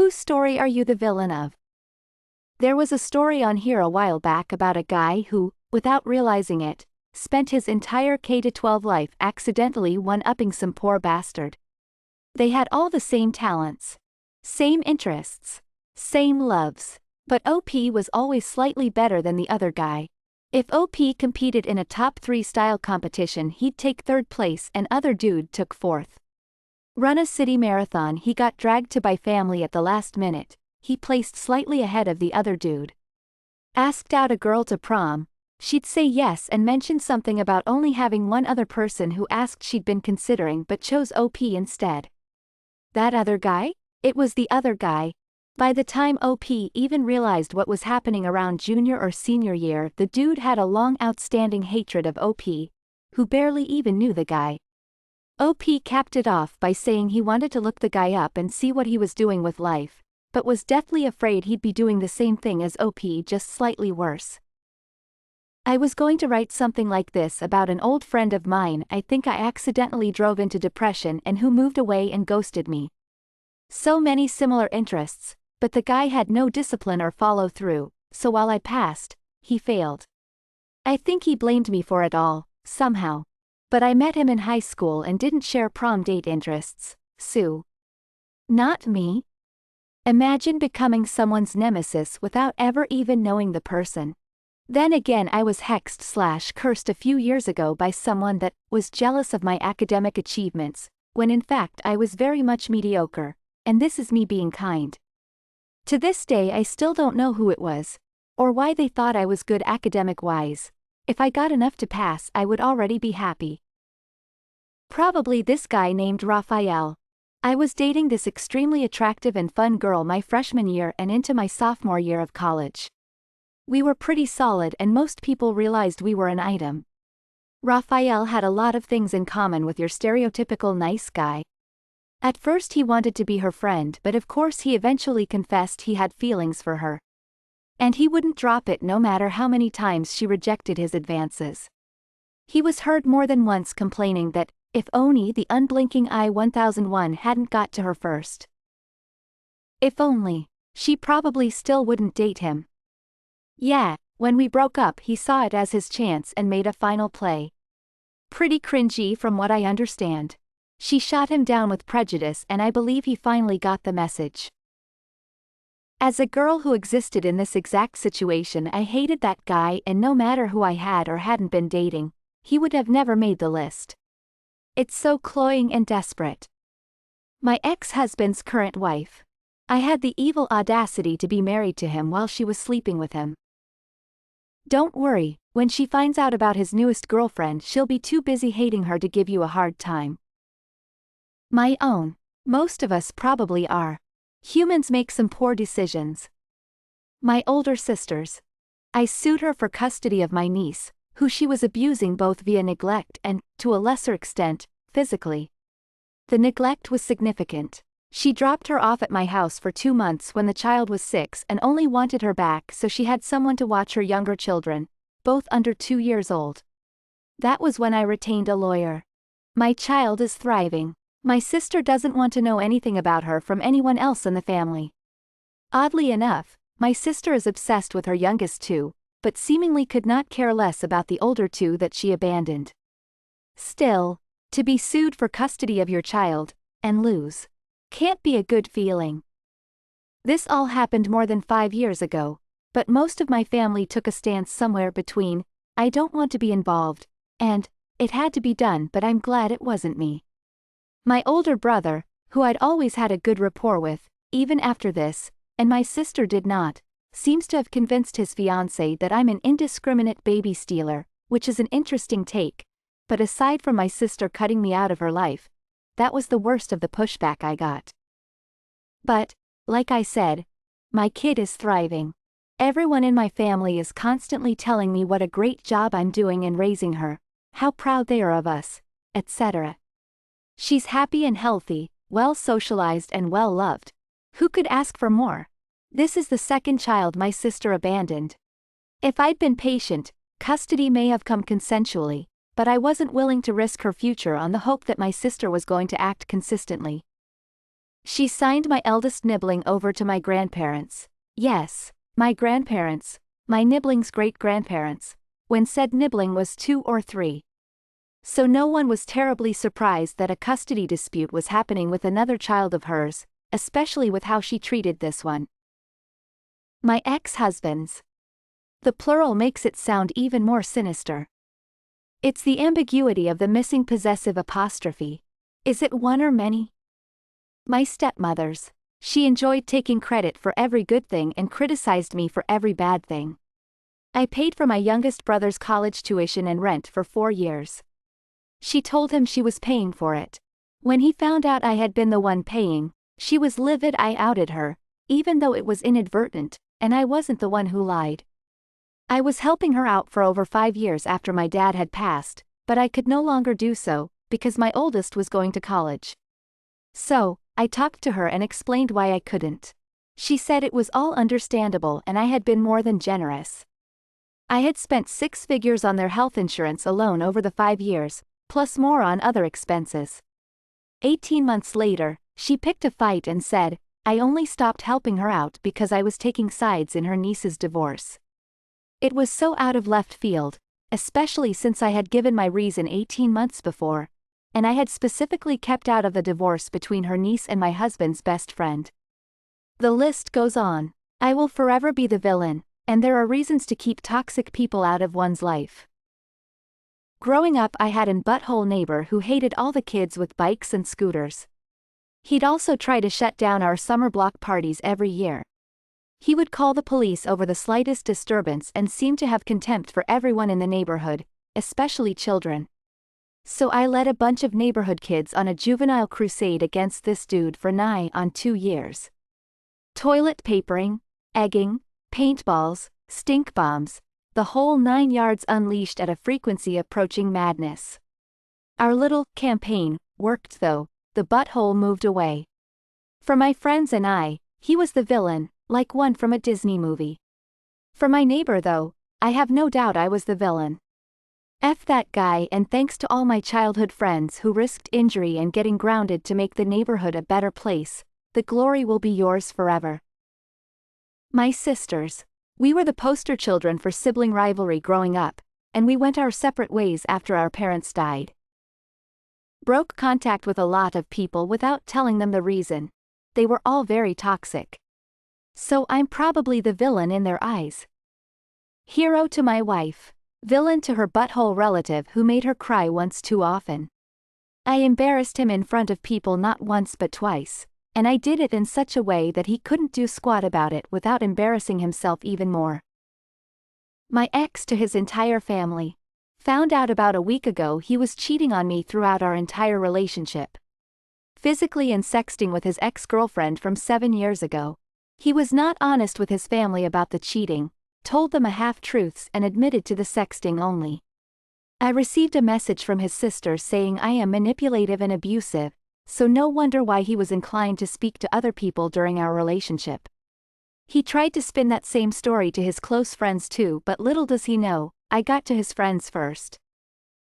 Whose story are you the villain of? There was a story on here a while back about a guy who, without realizing it, spent his entire K-12 life accidentally one-upping some poor bastard. They had all the same talents, same interests, same loves, but OP was always slightly better than the other guy. If OP competed in a top 3 style competition, he'd take 3rd place and other dude took 4th. Run a city marathon, he got dragged to by family at the last minute, he placed slightly ahead of the other dude. Asked out a girl to prom, she'd say yes and mention something about only having one other person who asked she'd been considering but chose OP instead. That other guy? It was the other guy. By the time OP even realized what was happening around junior or senior year, the dude had a long outstanding hatred of OP, who barely even knew the guy. OP capped it off by saying he wanted to look the guy up and see what he was doing with life, but was deathly afraid he'd be doing the same thing as OP, just slightly worse. I was going to write something like this about an old friend of mine I think I accidentally drove into depression and who moved away and ghosted me. So many similar interests, but the guy had no discipline or follow through, so while I passed, he failed. I think he blamed me for it all, somehow. But I met him in high school and didn't share prom date interests, Sue. Not me. Imagine becoming someone's nemesis without ever even knowing the person. Then again, I was hexed/cursed a few years ago by someone that was jealous of my academic achievements, when in fact I was very much mediocre, and this is me being kind. To this day I still don't know who it was, or why they thought I was good academic-wise. If I got enough to pass, I would already be happy. Probably this guy named Raphael. I was dating this extremely attractive and fun girl my freshman year and into my sophomore year of college. We were pretty solid and most people realized we were an item. Raphael had a lot of things in common with your stereotypical nice guy. At first he wanted to be her friend, but of course he eventually confessed he had feelings for her. And he wouldn't drop it no matter how many times she rejected his advances. He was heard more than once complaining that, if only the unblinking I-1001 hadn't got to her first. If only, she probably still wouldn't date him. Yeah, when we broke up he saw it as his chance and made a final play. Pretty cringy from what I understand. She shot him down with prejudice and I believe he finally got the message. As a girl who existed in this exact situation, I hated that guy, and no matter who I had or hadn't been dating, he would have never made the list. It's so cloying and desperate. My ex-husband's current wife. I had the evil audacity to be married to him while she was sleeping with him. Don't worry, when she finds out about his newest girlfriend she'll be too busy hating her to give you a hard time. My own. Most of us probably are. Humans make some poor decisions. My older sisters. I sued her for custody of my niece, who she was abusing both via neglect and, to a lesser extent, physically. The neglect was significant. She dropped her off at my house for 2 months when the child was 6 and only wanted her back so she had someone to watch her younger children, both under 2 years old. That was when I retained a lawyer. My child is thriving. My sister doesn't want to know anything about her from anyone else in the family. Oddly enough, my sister is obsessed with her youngest 2, but seemingly could not care less about the older 2 that she abandoned. Still, to be sued for custody of your child, and lose, can't be a good feeling. This all happened more than 5 years ago, but most of my family took a stance somewhere between, I don't want to be involved, and, it had to be done but I'm glad it wasn't me. My older brother, who I'd always had a good rapport with, even after this, and my sister did not, seems to have convinced his fiancée that I'm an indiscriminate baby stealer, which is an interesting take, but aside from my sister cutting me out of her life, that was the worst of the pushback I got. But, like I said, my kid is thriving. Everyone in my family is constantly telling me what a great job I'm doing in raising her, how proud they are of us, etc. She's happy and healthy, well socialized and well loved. Who could ask for more? This is the second child my sister abandoned. If I'd been patient, custody may have come consensually, but I wasn't willing to risk her future on the hope that my sister was going to act consistently. She signed my eldest Nibbling over to my grandparents. Yes, my grandparents, my Nibbling's great-grandparents, when said Nibbling was 2 or 3. So no one was terribly surprised that a custody dispute was happening with another child of hers, especially with how she treated this one. My ex-husbands. The plural makes it sound even more sinister. It's the ambiguity of the missing possessive apostrophe. Is it one or many? My stepmothers. She enjoyed taking credit for every good thing and criticized me for every bad thing. I paid for my youngest brother's college tuition and rent for 4 years. She told him she was paying for it. When he found out I had been the one paying, she was livid. I outed her, even though it was inadvertent, and I wasn't the one who lied. I was helping her out for over 5 years after my dad had passed, but I could no longer do so, because my oldest was going to college. So, I talked to her and explained why I couldn't. She said it was all understandable and I had been more than generous. I had spent 6 figures on their health insurance alone over the 5 years, plus more on other expenses. 18 months later, she picked a fight and said, I only stopped helping her out because I was taking sides in her niece's divorce. It was so out of left field, especially since I had given my reason 18 months before, and I had specifically kept out of the divorce between her niece and my husband's best friend. The list goes on. I will forever be the villain, and there are reasons to keep toxic people out of one's life. Growing up, I had an butthole neighbor who hated all the kids with bikes and scooters. He'd also try to shut down our summer block parties every year. He would call the police over the slightest disturbance and seemed to have contempt for everyone in the neighborhood, especially children. So I led a bunch of neighborhood kids on a juvenile crusade against this dude for nigh on 2 years. Toilet papering, egging, paintballs, stink bombs, the whole 9 yards unleashed at a frequency approaching madness. Our little campaign worked though. The butthole moved away. For my friends and I, he was the villain, like one from a Disney movie. For my neighbor though, I have no doubt I was the villain. F that guy, and thanks to all my childhood friends who risked injury and getting grounded to make the neighborhood a better place, the glory will be yours forever. My sisters. We were the poster children for sibling rivalry growing up, and we went our separate ways after our parents died. Broke contact with a lot of people without telling them the reason. They were all very toxic. So I'm probably the villain in their eyes. Hero to my wife. Villain to her butthole relative who made her cry once too often. I embarrassed him in front of people not once but twice, and I did it in such a way that he couldn't do squat about it without embarrassing himself even more. My ex to his entire family. Found out about a week ago he was cheating on me throughout our entire relationship. Physically and sexting with his ex-girlfriend from 7 years ago. He was not honest with his family about the cheating, told them a half-truths and admitted to the sexting only. I received a message from his sister saying I am manipulative and abusive, so no wonder why he was inclined to speak to other people during our relationship. He tried to spin that same story to his close friends too, but little does he know, I got to his friends first.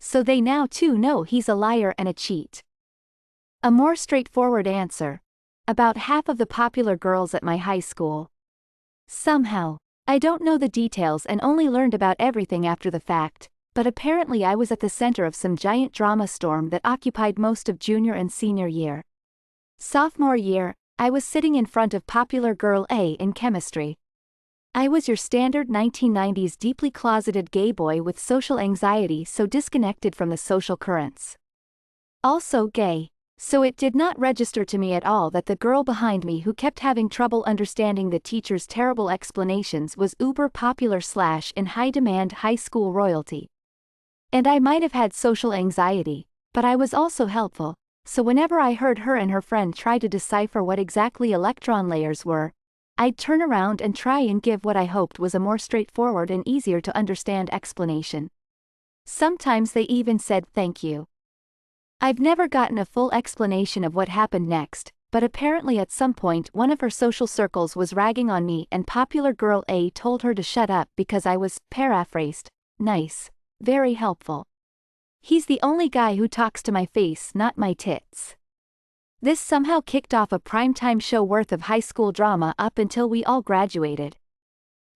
So they now too know he's a liar and a cheat. A more straightforward answer. About half of the popular girls at my high school. Somehow, I don't know the details and only learned about everything after the fact, but apparently I was at the center of some giant drama storm that occupied most of junior and senior year. Sophomore year, I was sitting in front of popular girl A in chemistry. I was your standard 1990s deeply closeted gay boy with social anxiety, so disconnected from the social currents. Also gay. So it did not register to me at all that the girl behind me who kept having trouble understanding the teacher's terrible explanations was uber popular / in high demand high school royalty. And I might have had social anxiety, but I was also helpful, so whenever I heard her and her friend try to decipher what exactly electron layers were, I'd turn around and try and give what I hoped was a more straightforward and easier to understand explanation. Sometimes they even said thank you. I've never gotten a full explanation of what happened next, but apparently at some point one of her social circles was ragging on me and popular girl A told her to shut up because I was, paraphrased, nice, very helpful. He's the only guy who talks to my face, not my tits. This somehow kicked off a primetime show worth of high school drama up until we all graduated.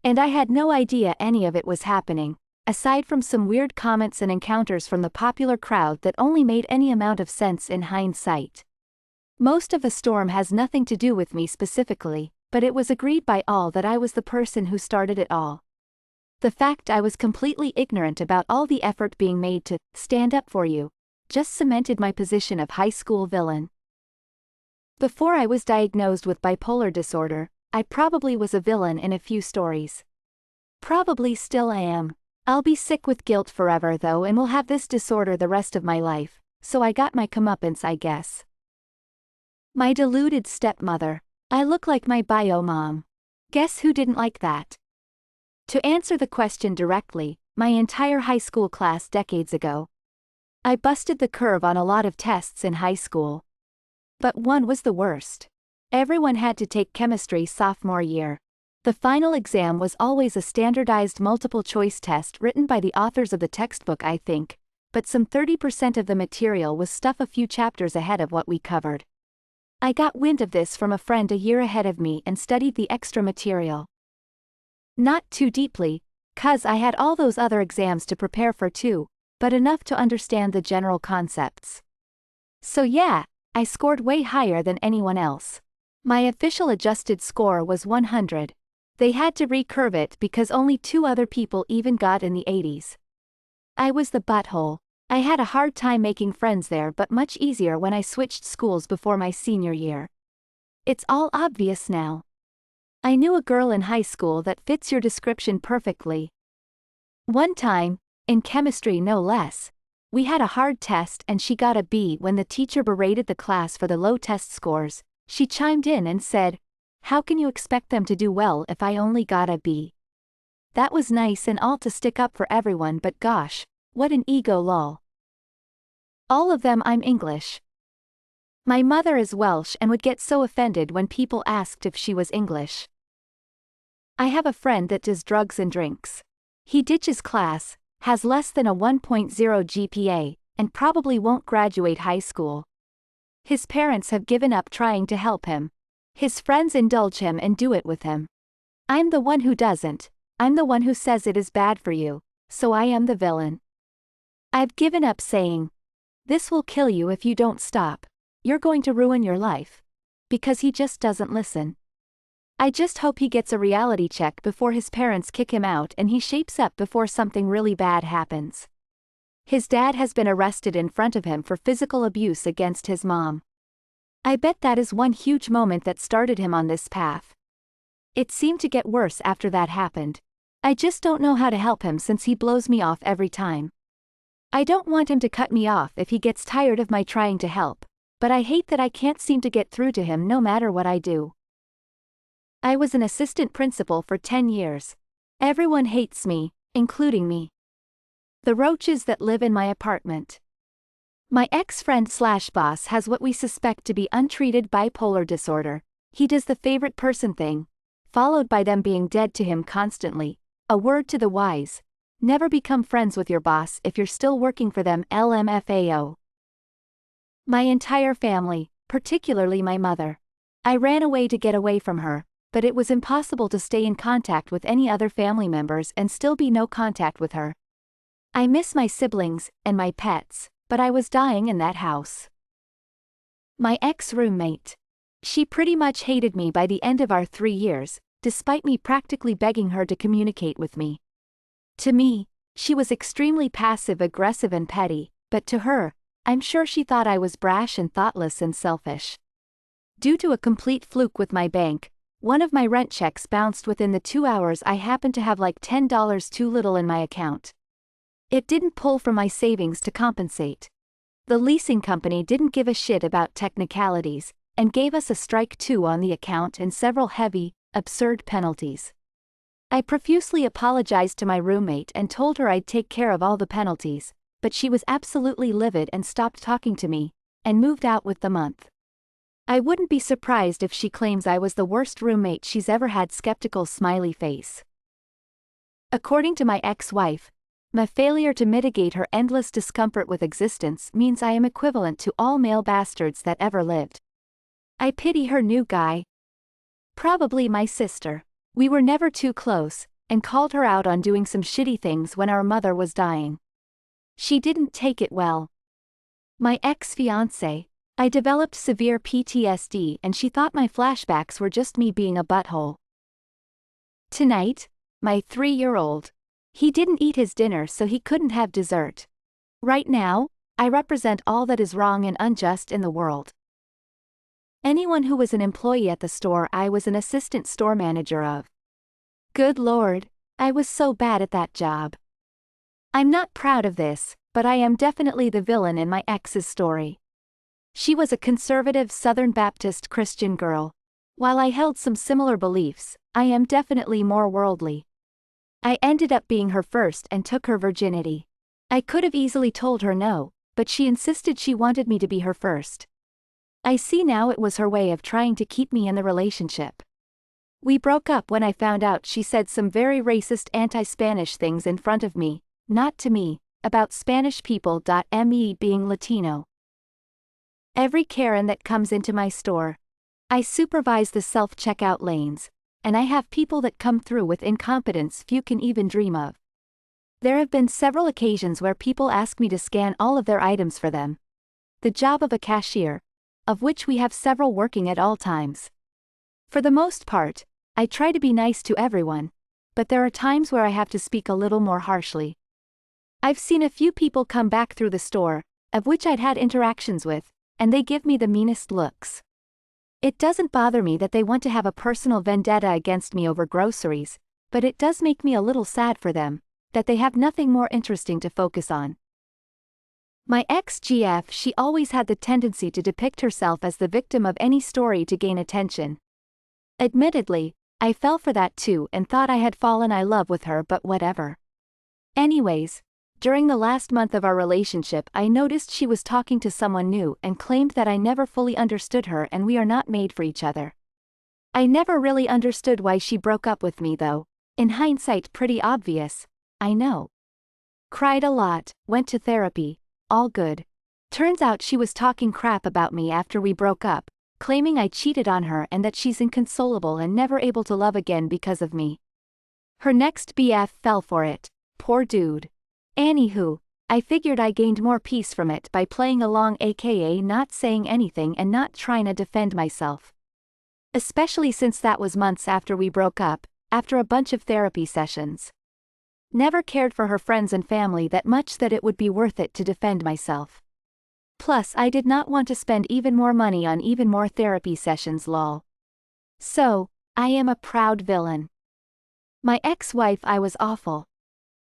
And I had no idea any of it was happening, aside from some weird comments and encounters from the popular crowd that only made any amount of sense in hindsight. Most of the storm has nothing to do with me specifically, but it was agreed by all that I was the person who started it all. The fact I was completely ignorant about all the effort being made to stand up for you just cemented my position of high school villain. Before I was diagnosed with bipolar disorder, I probably was a villain in a few stories. Probably still I am. I'll be sick with guilt forever though and will have this disorder the rest of my life, so I got my comeuppance I guess. My deluded stepmother. I look like my bio mom. Guess who didn't like that? To answer the question directly, my entire high school class decades ago. I busted the curve on a lot of tests in high school. But one was the worst. Everyone had to take chemistry sophomore year. The final exam was always a standardized multiple-choice test written by the authors of the textbook I think, but some 30% of the material was stuff a few chapters ahead of what we covered. I got wind of this from a friend a year ahead of me and studied the extra material. Not too deeply, 'cause I had all those other exams to prepare for too, but enough to understand the general concepts. So yeah, I scored way higher than anyone else. My official adjusted score was 100. They had to recurve it because only 2 other people even got in the 80s. I was the butthole. I had a hard time making friends there but much easier when I switched schools before my senior year. It's all obvious now. I knew a girl in high school that fits your description perfectly. One time, in chemistry no less, we had a hard test and she got a B. When the teacher berated the class for the low test scores, she chimed in and said, "How can you expect them to do well if I only got a B?" That was nice and all to stick up for everyone but gosh, what an ego lol. All of them I'm English. My mother is Welsh and would get so offended when people asked if she was English. I have a friend that does drugs and drinks. He ditches class, has less than a 1.0 GPA, and probably won't graduate high school. His parents have given up trying to help him. His friends indulge him and do it with him. I'm the one who doesn't. I'm the one who says it is bad for you, so I am the villain. I've given up saying, "This will kill you if you don't stop. You're going to ruin your life." Because he just doesn't listen. I just hope he gets a reality check before his parents kick him out and he shapes up before something really bad happens. His dad has been arrested in front of him for physical abuse against his mom. I bet that is one huge moment that started him on this path. It seemed to get worse after that happened. I just don't know how to help him since he blows me off every time. I don't want him to cut me off if he gets tired of my trying to help, but I hate that I can't seem to get through to him no matter what I do. I was an assistant principal for 10 years. Everyone hates me, including me. The roaches that live in my apartment. My ex-friend/boss has what we suspect to be untreated bipolar disorder. He does the favorite person thing, followed by them being dead to him constantly. A word to the wise: never become friends with your boss if you're still working for them. LMFAO. My entire family, particularly my mother. I ran away to get away from her, but it was impossible to stay in contact with any other family members and still be no contact with her. I miss my siblings and my pets, but I was dying in that house. My ex-roommate. She pretty much hated me by the end of our 3 years, despite me practically begging her to communicate with me. To me, she was extremely passive-aggressive and petty, but to her, I'm sure she thought I was brash and thoughtless and selfish. Due to a complete fluke with my bank, one of my rent checks bounced within the 2 hours. I happened to have like $10 too little in my account. It didn't pull from my savings to compensate. The leasing company didn't give a shit about technicalities, and gave us a strike too on the account and several heavy, absurd penalties. I profusely apologized to my roommate and told her I'd take care of all the penalties, but she was absolutely livid and stopped talking to me, and moved out with the month. I wouldn't be surprised if she claims I was the worst roommate she's ever had. Skeptical smiley face. According to my ex-wife, my failure to mitigate her endless discomfort with existence means I am equivalent to all male bastards that ever lived. I pity her new guy. Probably my sister. We were never too close, and called her out on doing some shitty things when our mother was dying. She didn't take it well. My ex-fiancé. I developed severe PTSD and she thought my flashbacks were just me being a butthole. Tonight, my 3-year-old. He didn't eat his dinner so he couldn't have dessert. Right now, I represent all that is wrong and unjust in the world. Anyone who was an employee at the store I was an assistant store manager of. Good Lord, I was so bad at that job. I'm not proud of this, but I am definitely the villain in my ex's story. She was a conservative Southern Baptist Christian girl. While I held some similar beliefs, I am definitely more worldly. I ended up being her first and took her virginity. I could have easily told her no, but she insisted she wanted me to be her first. I see now it was her way of trying to keep me in the relationship. We broke up when I found out she said some very racist anti-Spanish things in front of me, not to me, about Spanish people. Me being Latino. Every Karen that comes into my store. I supervise the self-checkout lanes, and I have people that come through with incompetence few can even dream of. There have been several occasions where people ask me to scan all of their items for them. The job of a cashier, of which we have several working at all times. For the most part, I try to be nice to everyone, but there are times where I have to speak a little more harshly. I've seen a few people come back through the store, of which I'd had interactions with, and they give me the meanest looks. It doesn't bother me that they want to have a personal vendetta against me over groceries, but it does make me a little sad for them, that they have nothing more interesting to focus on. My ex-GF, she always had the tendency to depict herself as the victim of any story to gain attention. Admittedly, I fell for that too and thought I had fallen in love with her, but whatever. Anyways, during the last month of our relationship I noticed she was talking to someone new and claimed that I never fully understood her and we are not made for each other. I never really understood why she broke up with me though. In hindsight, pretty obvious, I know. Cried a lot, went to therapy, all good. Turns out she was talking crap about me after we broke up, claiming I cheated on her and that she's inconsolable and never able to love again because of me. Her next BF fell for it, poor dude. Anywho, I figured I gained more peace from it by playing along, aka not saying anything and not trying to defend myself. Especially since that was months after we broke up, after a bunch of therapy sessions. Never cared for her friends and family that much that it would be worth it to defend myself. Plus I did not want to spend even more money on even more therapy sessions, lol. So, I am a proud villain. My ex-wife, I was awful.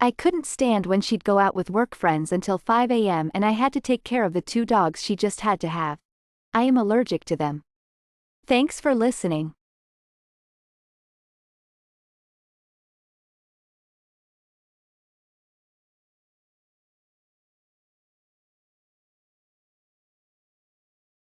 I couldn't stand when she'd go out with work friends until 5 a.m. and I had to take care of the 2 dogs she just had to have. I am allergic to them. Thanks for listening.